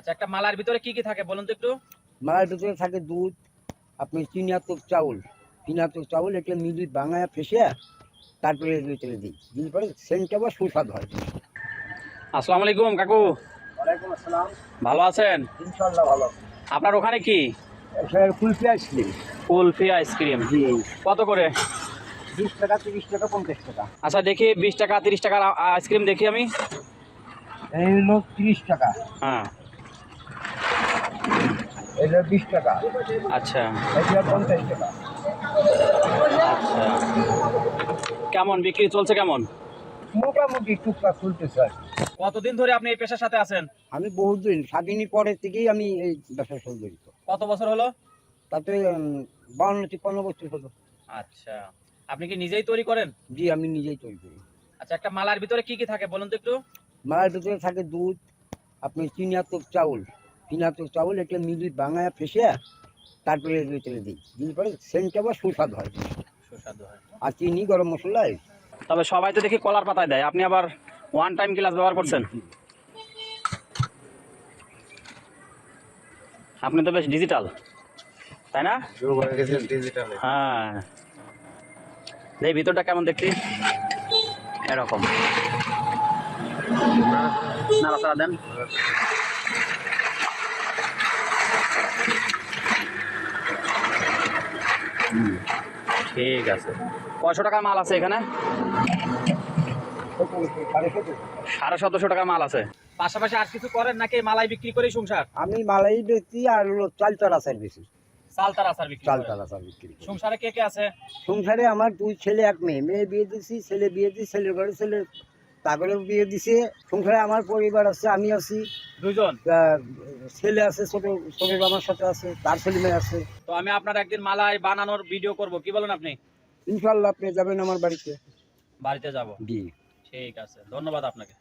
আচ্ছা, একটা মালার ভিতরে কি কি থাকে বলুন তো একটু। মালার ভিতরে থাকে দুধ, আপনি চিনিয়াত্মক চাউল, চিনিয়াত্মক চাউল এটা মিলি বাঙায় ফেসে তারপরে এর ভিতরে দিই, দিলে পরে সেন্টটা আবার সুস্বাদ হয়। আসসালামু আলাইকুম কাকু, ওয়ালাইকুম আসসালাম। ভালো আছেন? ইনশাল্লাহ ভালো। আপনার ওখানে কি কুলফি আইসক্রিম। কুলফি আইসক্রিম জি, কত করে? 20 টাকা, 30 টাকা, 50 টাকা। আচ্ছা দেখি 20 টাকা 30 টাকার আইসক্রিম দেখি আমি। এই হলো 30 টাকা, হ্যাঁ এই হলো 20 টাকা, আচ্ছা এটা 50 টাকা। আচ্ছা, কেমন বিক্রি চলছে কেমন? মোটামুটি টুকটাক খুলতেছে আর কি। কতদিন ধরে আপনি এই পেশার সাথে আছেন? আমি বহুদিন স্বাধীনী পরের থেকেই আমি এই ব্যবসার সঙ্গে জড়িত। কত বছর হলো? তাতে 52-53 বছর হলো। আচ্ছা, আপনি কি নিজেই তৈরি করেন? জি, আমি নিজেই তৈরি করি। আচ্ছা, একটা মালার ভিতরে কি কি থাকে বলুন তো একটু। মালার ভিতরে থাকে দুধ, আপনি চিনিয়াত্মক চাউল, চিনিয়াত্মক চাউল এটা মিলি বাঙায় ফেসে তারপরে এর ভিতরে দিই, দিলে পরে সেন্টটা আবার সুস্বাদ হয়। সুস্বাদু হয়। আর চিনি, গরম মশলা। তবে সবাই তো দেখি কলার পাতায় দেয়, আপনি আবার ওয়ান টাইম গ্লাস ব্যবহার করছেন। আপনি তো বেশ ডিজিটাল, তাই না? হ্যাঁ, এই ভিতরটা কেমন দেখছি এরকম। নাড়াচাড়া দেন। ঠিক আছে। 500 টাকার মাল আছে এখানে? 1750 টাকার মাল আছে। পাশাপাশি আর কিছু করেন নাকি মালাই বিক্রি করে সংসার? আমি মালাই বেচি আর হলো চালতার আচার বেশি। চালতার আচার বিক্রি করেন? চালতার আচার বিক্রি করি। সংসারে কে কে আছে? সংসারে আমার 2 ছেলে 1 মেয়ে। মেয়ে বিয়ে দিছি, ছেলে বিয়ে দিছি, ছেলের ঘরে ছেলে তারপরেও বিয়ে দিছে। সংসারে আমার পরিবার আছে, আমি আছি, 2 জন। ছেলে আছে, ছোট ছোট আমার সাথে আছে, তার ছেলে মেয়ে আছে। তো আমি আপনার একদিন মালাই বানানোর ভিডিও করব, কি বলেন আপনি? ইনশাআল্লাহ আপনি যাবেন আমার বাড়িতে। বাড়িতে যাব। জি। ঠিক আছে, ধন্যবাদ আপনাকে।